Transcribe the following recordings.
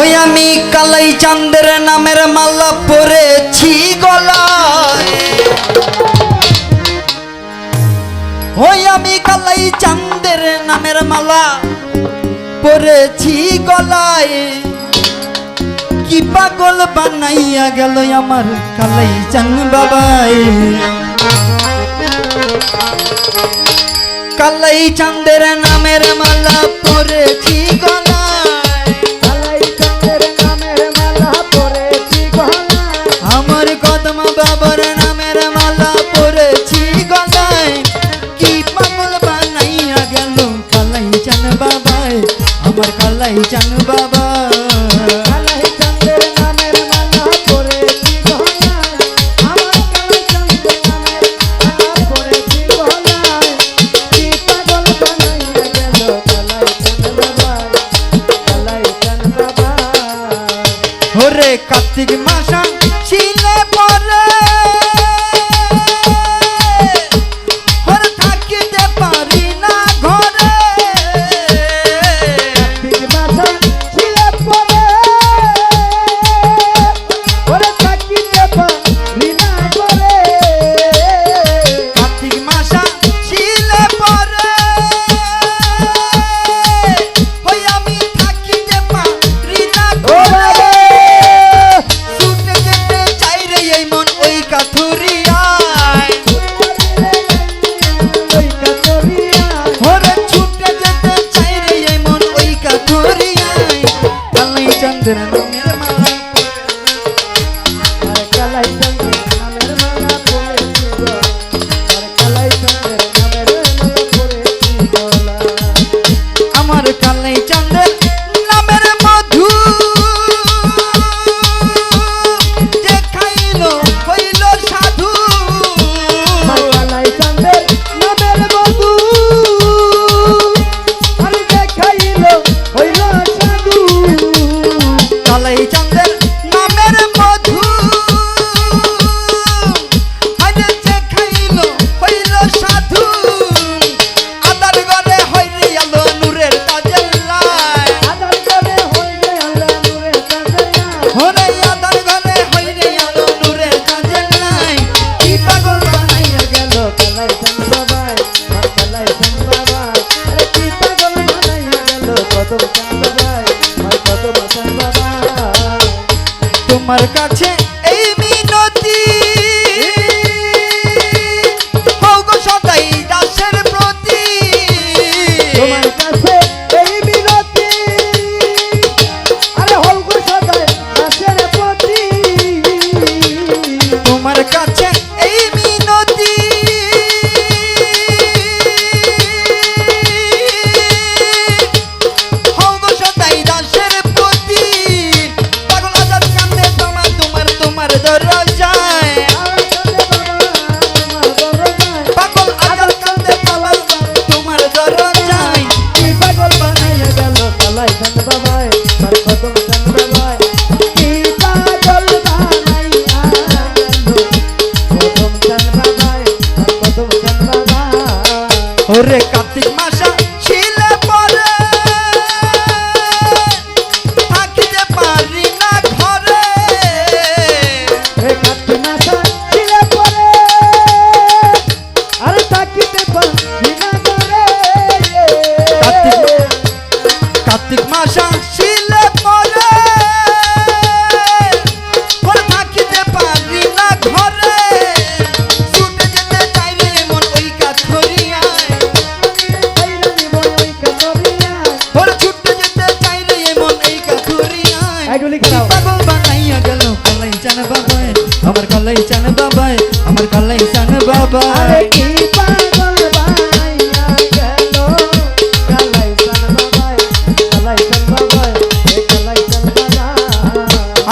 ওই আমি কালাই চাঁদের নামের মালা পরেছি গলায়, ওই আমি কালাই চাঁদের নামের মালা পরেছি গলায়। কি পাগল বানাইয়া গেল আমার কালাই চাঁদ বাবাই। কালাই চাঁদের নামের মালা পরেছি গলায়, কালাই চাঁদের নামের মালা পরেছি গলায়, আমার কদম বাবার নামের মালা পরেছি গলায়। কি পাগল বানাইয়া গেল কালাই চাঁদ বাবাই, আমার কালাই চাঁদ বাবা। কালাই চাঁদের নামের মালা পরেছি গলায়, আমার কালাই চাঁদের নামের মালা পরেছি গলায়। কি পাগল বানাইয়া গেল কালাই চাঁদ বাবাই, কালাই চাঁদ বাবাই। ওরে কার্তিক মাসা ছিলে পরে ওরে থাকিতে পারি না ঘরে। কার্তিক মাসে ছিলে পরে ওরে থাকিতে পারি না ঘরে। কার্তিক মাসা ছিলে পরে ওই আমি থাকিতে পারি না ঘরে। ছুটে যেতে চাই রে এই মন ওই কাথুরিয়ায়, ওই কাতরিয়ায় ওরে ছুটে যেতে চাই রে এই মন ওই কাথুরিয়ায়। কালাই চাঁদের নামের মালা আর কালাই চাঁদের নামের মালা পরেছি গো, আর কালাই চাঁদের নামের মালা পরেছি গলায়। আমার কালাই চাঁদের নামের মধু যে খাইলো হইল সাধু। আর কালাই চাঁদের নামের মধু আর দেখাইলো হইল সাধু। কালাই চাঁদের নামের মধু আরে যে খাইলো হইল সাধু। আদার ঘরে হইরে আলো নূরের তাজেল্লায়, আদার করে হইলে আল্লাহ নূরের তাজেল্লায়। ওরে আদার ঘরে হইরে আলো নূরের তাজেল্লায়। কি পাগল বানাইয়া গেল কালাই চাঁদ বাবাই, আর কালাই চাঁদ বাবাই। আরে কি পাগল বানাইয়া গেল কদম চাঁদ বাবাই, আর কদম চাঁদ বাবাই। তোমার কাছে এই মিনতি হও গো সদাই দাসের প্রতি। তোমার কাছে এই মিনতি আরে হও গো সদাই দাসের প্রতি। তোমার কাছে এই মিনতি হও গো সদাই দাসের প্রতি। পাগল আজাদ কান্দে তোমার তোমার তোমার দরজায়, আর কাঁদে বাবা তোমার দরজায়। পাগল আজাদ কান্দে তোমার তোমার দরজায়। কি পাগল বানাইয়া গেল কালাই চাঁদ বাবাই, আর কদম চাঁদ বাবাই। কি পাগল বানাইয়া গেল কদম চাঁদ বাবাই, আর কদম চাঁদ বাবাই। ওরে কার্তিক মাসা ছিলে পরে থাকিতে পারি না ঘরে। হে কার্তিক মাসে ছিলে পরে আরে থাকিতে পারি না ঘরে। কার্তিক মাসা ছিলে পরে ওরে থাকিতে পারি না ঘরে। ছুটে যেতে চাই রে মন ওই কাথুরিয়ায়, আইরানি বই ওই কাতরিয়ায়। ওরে ছুটে যেতে চাই রে মন এই কাথুরিয়ায়। এগুলি কি খাও। পাগল বানাইয়া গেল কালাই চান বাবাই, আমার কালাই চান বাবাই, আমার কালাই চান আরে বাবাই। কি পাগল বানাইয়া গেল কালাই চাঁদ বাবাই, কালাই চাঁদ বাবাই, হে কালাই চাঁদ বাবাই।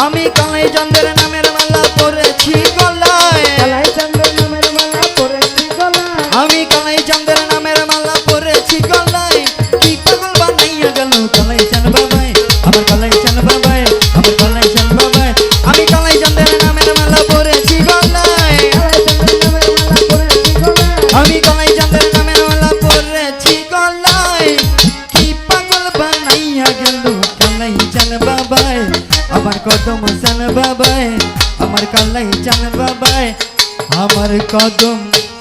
আমি কালাই চাঁদের নামের মালা পরেছি গলায়, কালাই চাঁদের নামের মালা পরেছি গলায়। আমি কালাই চাঁদের নামের মালা পরেছি গলায়। কি পাগল বানাইয়া গেল কালাই চান বাবাই, আমার কালাই চান বাবাই, আমার কালাই চান বাবাই। আমি কালাই চাঁদের নামের মালা পরেছি গলায়, কালাই চাঁদের নামের মালা পরেছি গলায়। আমি কালাই চাঁদের নামের মালা পরেছি গলায়। কি পাগল বানাইয়া গেল কালাই চান বাবাই আমার কদম চান বাবাই আমার কালাই চান বাবাই আমার কদম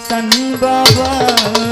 চান বাবাই